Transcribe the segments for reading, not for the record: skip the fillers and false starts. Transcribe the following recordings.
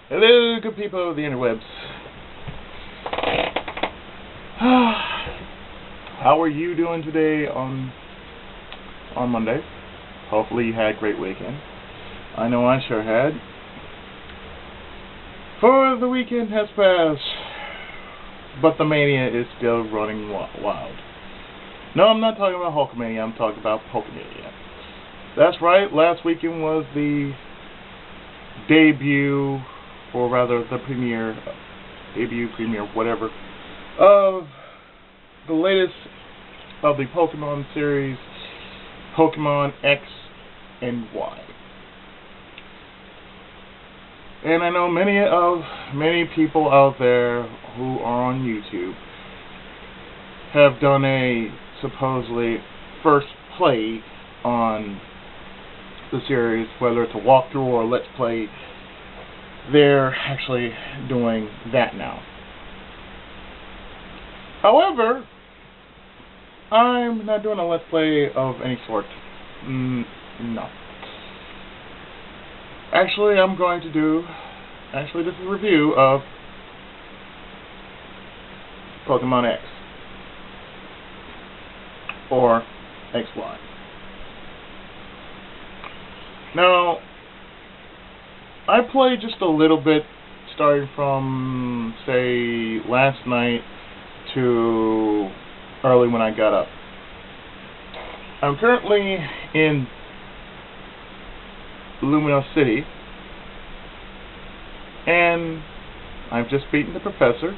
Hello, good people of the interwebs. How are you doing today on Monday? Hopefully you had a great weekend. I know I sure had. For the weekend has passed, but the mania is still running wild. No, I'm not talking about Hulkamania, I'm talking about Pokemania. That's right, last weekend was the debut, or rather the premiere, whatever, of the latest of the Pokemon series, Pokemon X and Y. And I know many people out there who are on YouTube have done a supposedly first play on the series, whether it's a walkthrough or a let's play. They're actually doing that now. However, I'm not doing a let's play of any sort. No. Actually, I'm going to do, this is a review of Pokemon X, or XY. Now, I played just a little bit, starting from, say, last night to early when I got up. I'm currently in Lumino City, and I've just beaten the professor.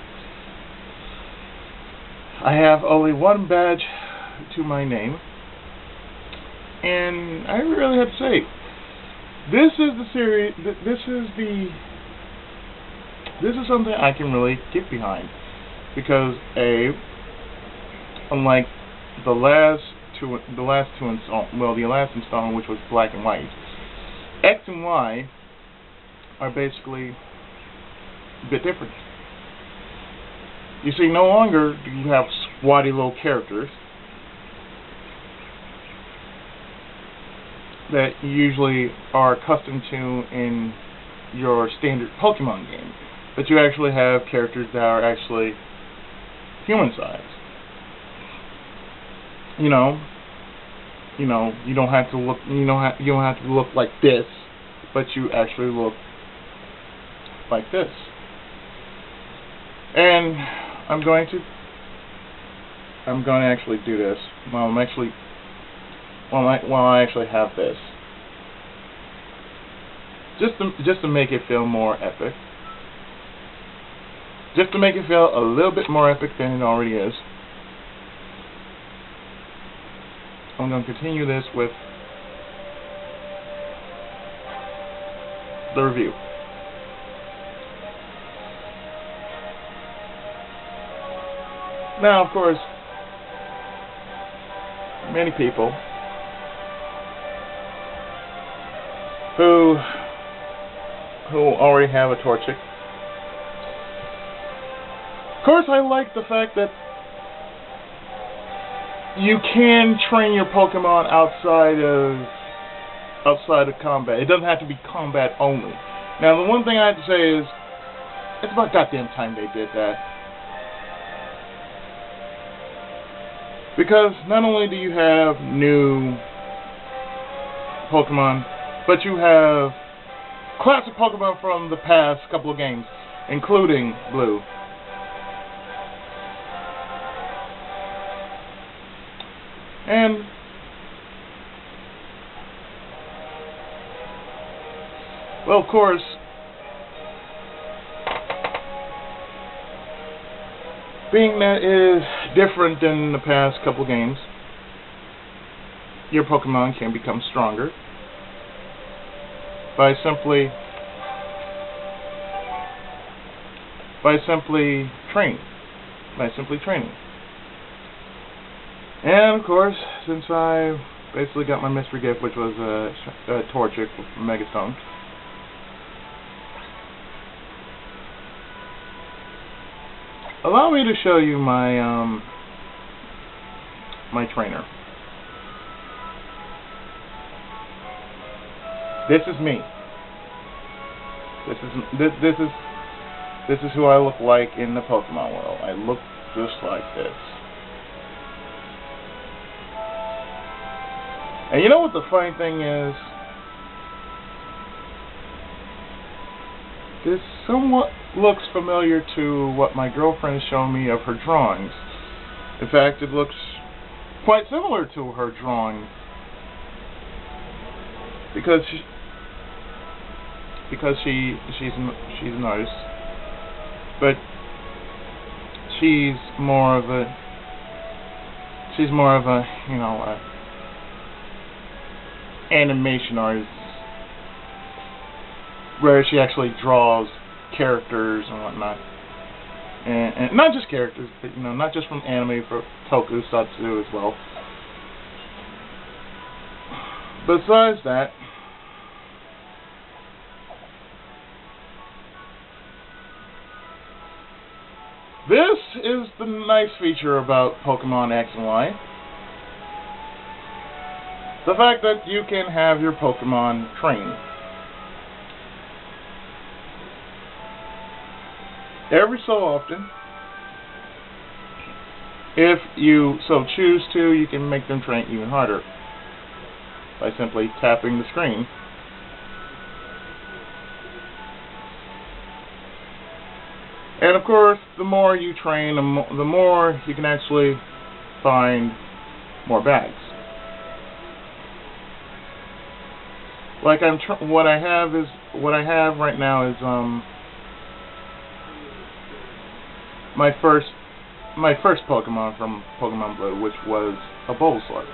I have only one badge to my name, and I really have to say, this is the series. This is something I can really get behind, because unlike the last installment, which was Black and White, X and Y are basically a bit different. You see, no longer do you have squatty little characters that you usually are accustomed to in your standard Pokemon game, but you actually have characters that are actually human-sized. You don't have to look. You don't have to look like this, but you actually look like this. And I'm going to actually do this while I actually have this, just to make it feel more epic, just to make it feel a little bit more epic than it already is. I'm going to continue this with the review. Now, of course, many people who already have a Torchic. Of course, I like the fact that you can train your Pokemon outside of combat. It doesn't have to be combat only. Now, the one thing I have to say is, it's about goddamn time they did that. Because not only do you have new Pokemon, but you have classic Pokemon from the past couple of games, including Blue. And well, of course, being that is different than the past couple games, your Pokemon can become stronger by simply training. And of course, since I basically got my mystery gift, which was a Torchic with Megastone, allow me to show you my my trainer. This is me. This is who I look like in the Pokemon world. I look just like this. And you know what the funny thing is? This somewhat looks familiar to what my girlfriend has shown me of her drawings. In fact, it looks quite similar to her drawing. Because she's an artist, but she's more of a you know, animation artist, where she actually draws characters and whatnot, and not just characters, but you know, not just from anime, for tokusatsu as well. Besides that, this is the nice feature about Pokemon X and Y. The fact that you can have your Pokemon train. Every so often, if you so choose to, you can make them train even harder by simply tapping the screen. And of course, the more you train, the more you can actually find more bags. Like what I have right now is my first Pokemon from Pokemon Blue, which was a Bulbasaur.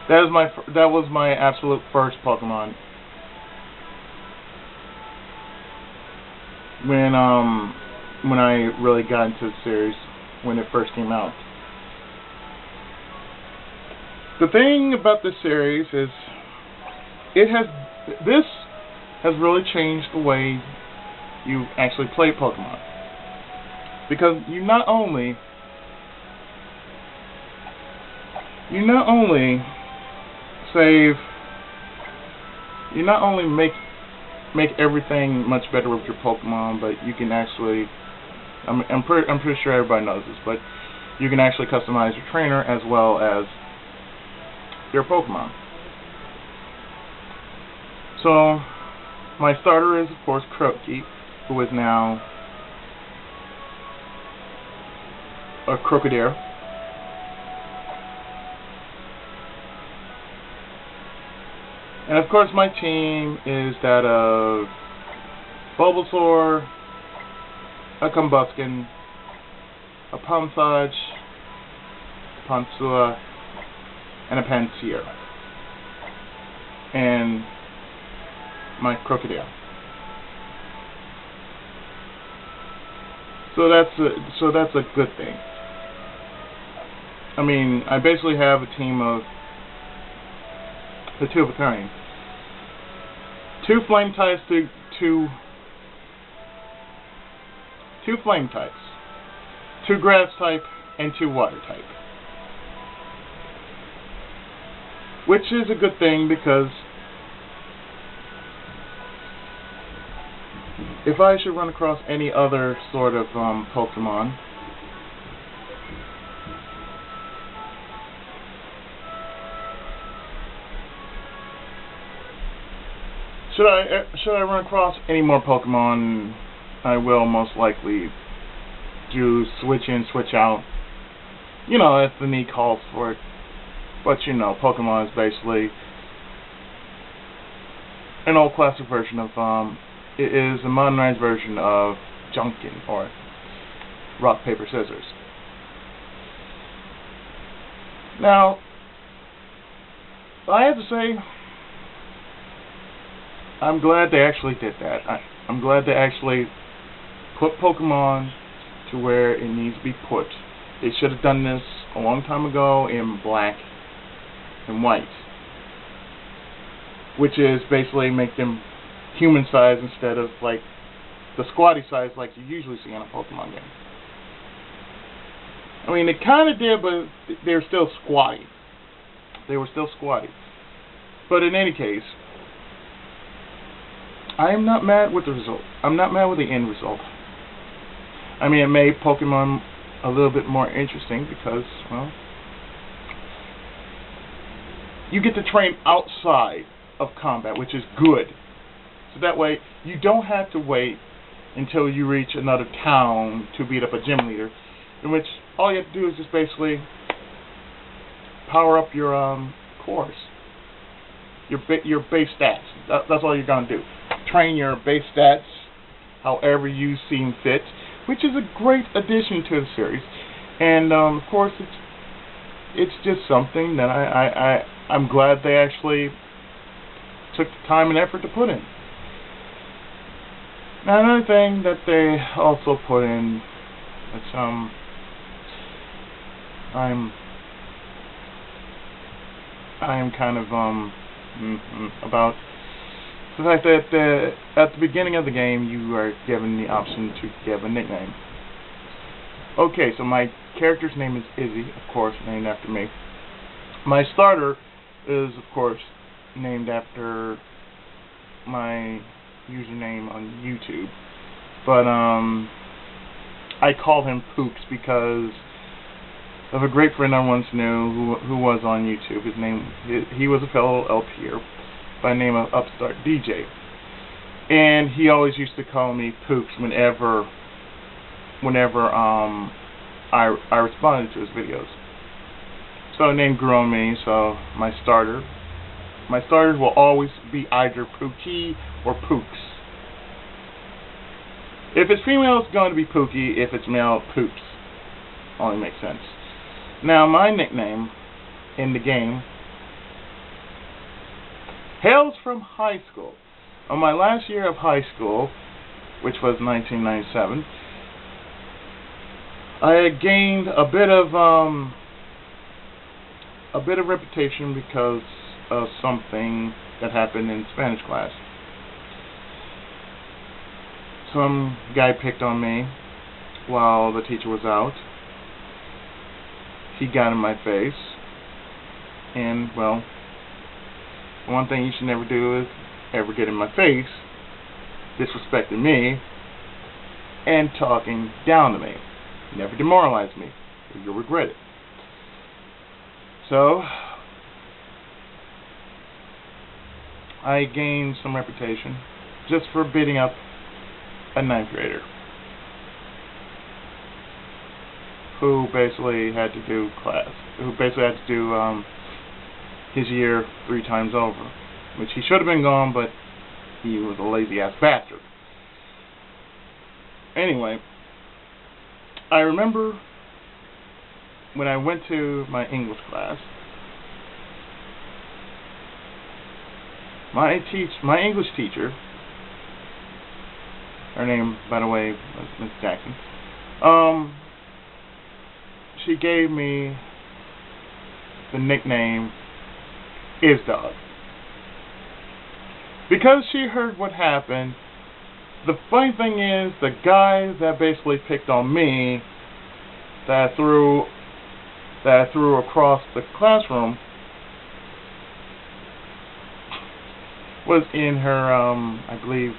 That was my absolute first Pokemon. When I really got into the series, when it first came out. The thing about this series is this has really changed the way you actually play Pokemon. Because you not only make everything much better with your Pokemon, but you can actually, I'm pretty sure everybody knows this, but you can actually customize your trainer as well as your Pokemon. So, my starter is, of course, Croaky, who is now a Crocodile. And of course, my team is that of Bulbasaur, a Combusken, a Ponsage, Ponsua, and a Pansear, and my Crocodile. So that's a good thing. I mean, I basically have a team of the two of a kind. 2 flame types to two flame types, 2 grass type, and 2 water type. Which is a good thing, because if I should run across any other sort of Pokemon, should I run across any more Pokemon, I will most likely do switch in, switch out. You know, if the need calls for it. But you know, Pokemon is basically an old classic version of it is a modernized version of Junkin, or rock, paper, scissors. Now, I have to say, I'm glad they actually did that. I'm glad they actually put Pokemon to where it needs to be put. They should have done this a long time ago in black and white, which is basically make them human size instead of like the squatty size like you usually see in a Pokemon game. I mean, it kind of did, but they were still squatty. They were still squatty. But in any case, I am not mad with the result. I'm not mad with the end result. I mean, it made Pokemon a little bit more interesting because, well, you get to train outside of combat, which is good. So that way, you don't have to wait until you reach another town to beat up a gym leader, in which all you have to do is just basically power up your cores, your base stats. That's all you're gonna do. Train your base stats however you seem fit, which is a great addition to the series. And of course, it's just something that I'm glad they actually took the time and effort to put in. Now, another thing that they also put in, which I'm kind of about the fact that at the beginning of the game you are given the option to give a nickname. Okay, so my character's name is Izzy, of course, named after me. My starter is, of course, named after my username on YouTube, but I call him Pooks because of a great friend I once knew who was on YouTube. He was a fellow LPer by the name of Upstart DJ, and he always used to call me Pooks whenever I responded to his videos. So the name grew on me. So my starters will always be either Pookie or Pooks. If it's female, it's going to be Pookie. If it's male, Pooks. Only makes sense. Now, my nickname in the game hails from high school. On my last year of high school, which was 1997, I had gained a bit of reputation because of something that happened in Spanish class. Some guy picked on me while the teacher was out. He got in my face, and well, one thing you should never do is ever get in my face, disrespecting me, and talking down to me. Never demoralize me, or you'll regret it. So, I gained some reputation just for beating up a 9th grader who basically had to do his year 3 times over, which he should have been gone, but he was a lazy ass bastard. Anyway, I remember when I went to my English class, my English teacher, her name, by the way, was Miss Jackson, she gave me the nickname Izdog. Because she heard what happened. The funny thing is, the guy that basically picked on me, that I threw across the classroom, was in her, I believe,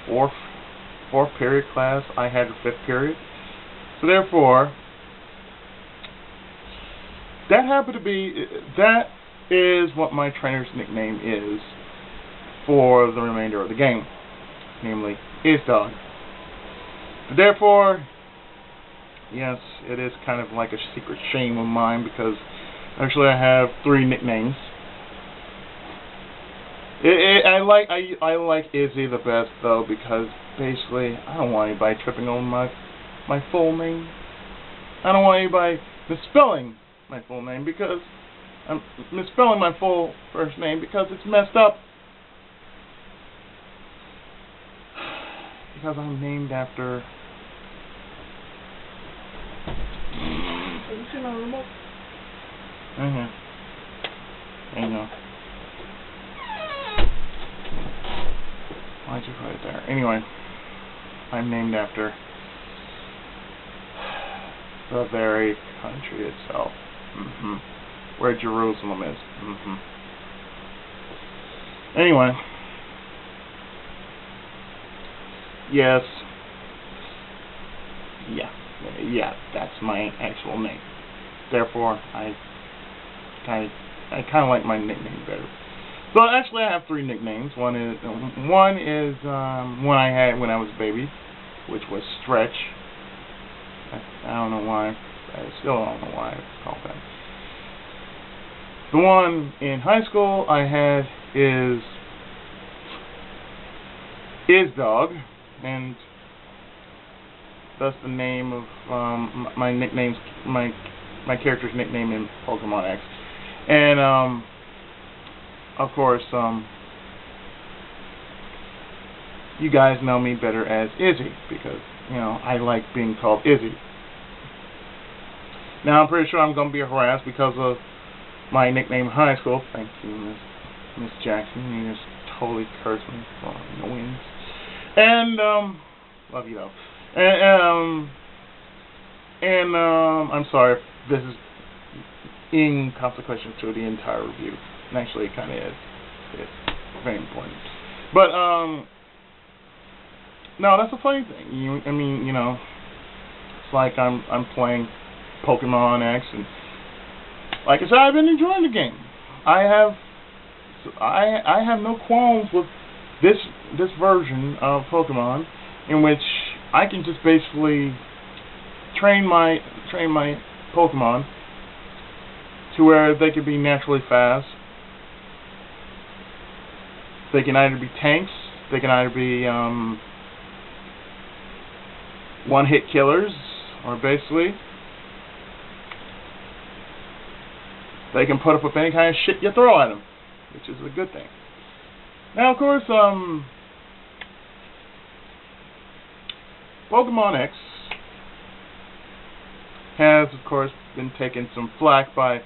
fourth period class. I had her 5th period. So therefore, that is what my trainer's nickname is for the remainder of the game, namely Izdog. Therefore, yes, it is kind of like a secret shame of mine because actually I have 3 nicknames. I like Izzy the best though because basically I don't want anybody tripping on my full name. I don't want anybody misspelling my full name because I'm misspelling my full first name because it's messed up. Because I'm named after. Are you sitting on a remote? There you go. Why'd you put it there? Anyway, I'm named after the very country itself. Where Jerusalem is. Anyway, Yes. Yeah, that's my actual name. Therefore, I kind of like my nickname better. So actually, I have 3 nicknames. One is one I had when I was a baby, which was Stretch. I don't know why. I still don't know why it's called that. The one in high school I had is Dog, and that's the name of my nicknames, my character's nickname in Pokemon X. And of course, you guys know me better as Izzy because I like being called Izzy. Now I'm pretty sure I'm going to be harassed because of my nickname in high school. Thank you, Miss Jackson. You just totally cursed me for annoyance. And love you though. And I'm sorry if this is inconsequential to the entire review. And actually, it kind of is. It's very important. But no, that's a funny thing. I mean, it's like I'm playing Pokemon X, and like I said, I've been enjoying the game. I have no qualms with this version of Pokemon, in which I can just basically train my Pokemon to where they can be naturally fast. They can either be tanks, they can either be one-hit killers, or basically they can put up with any kind of shit you throw at them, which is a good thing. Now, of course, Pokemon X has, of course, been taking some flack by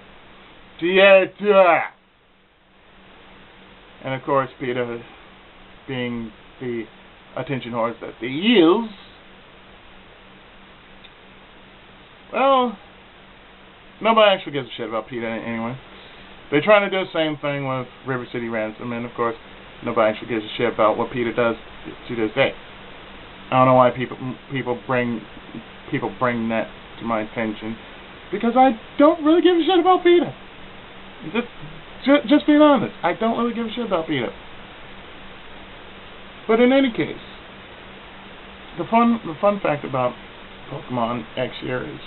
PETA. And, of course, PETA being the attention horse that they use. Well, nobody actually gives a shit about PETA anyway. They're trying to do the same thing with River City Ransom, and, of course, nobody actually gives a shit about what PETA does to this day. I don't know why people bring that to my attention, because I don't really give a shit about PETA. Just being honest, I don't really give a shit about PETA. But in any case, the fun fact about Pokemon X here is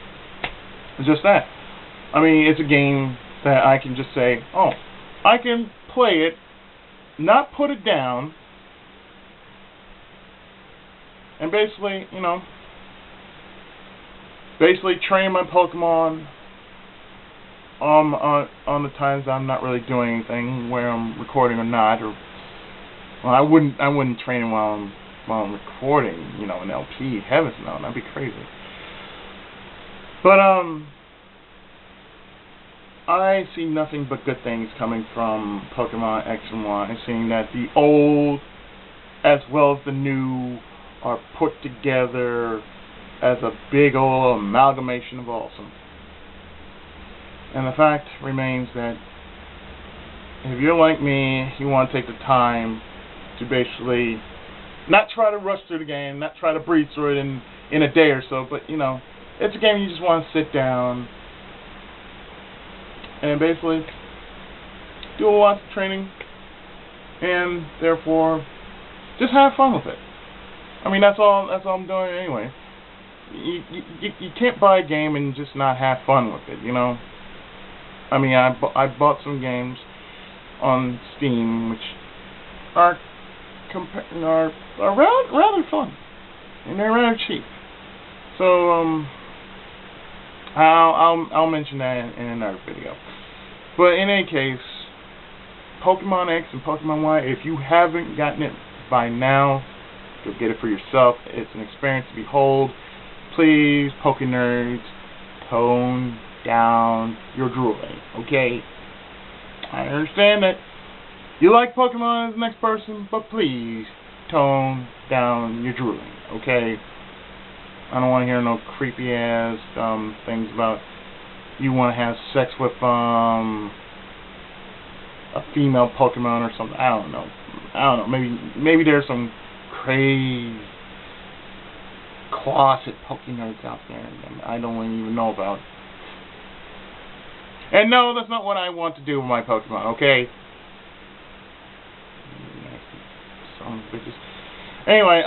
just that. I mean, it's a game that I can just say, oh, I can play it, not put it down, and basically, train my Pokemon on the times I'm not really doing anything, where I'm recording or not, or well, I wouldn't train him while I'm recording, an LP. Heavens no, that'd be crazy. But I see nothing but good things coming from Pokemon X and Y, seeing that the old as well as the new are put together as a big old amalgamation of awesome. And the fact remains that if you're like me, you want to take the time to basically not try to rush through the game, not try to breeze through it in a day or so, but it's a game you just want to sit down and basically do a lot of training, and therefore just have fun with it. I mean, that's all I'm doing anyway. You can't buy a game and just not have fun with it, I mean, I bought some games on Steam which are rather fun, and they're rather cheap. So I'll mention that in another video. But in any case, Pokemon X and Pokemon Y, if you haven't gotten it by now, go get it for yourself. It's an experience to behold. Please, Pokenerds, tone down your drooling, okay? I understand that you like Pokemon as the next person, but please tone down your drooling, okay? I don't want to hear no creepy ass things about you want to have sex with a female Pokemon or something. I don't know. Maybe there's some crazy closet Pokemon nerds out there and I don't even know about. And no, that's not what I want to do with my Pokemon, okay? Son of bitches. Anyway,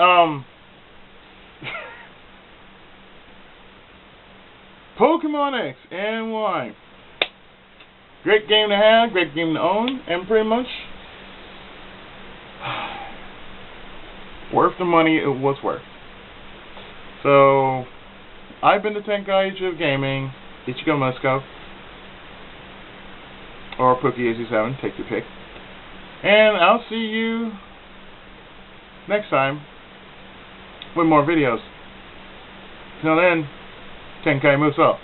Pokemon X and Y. Great game to have, great game to own, and pretty much worth the money it was worth. So, I've been the Tenkai Age of Gaming, Ichigo Musco, or Pookie87, take your pick. And I'll see you next time with more videos. Till then, Tenkai moves up.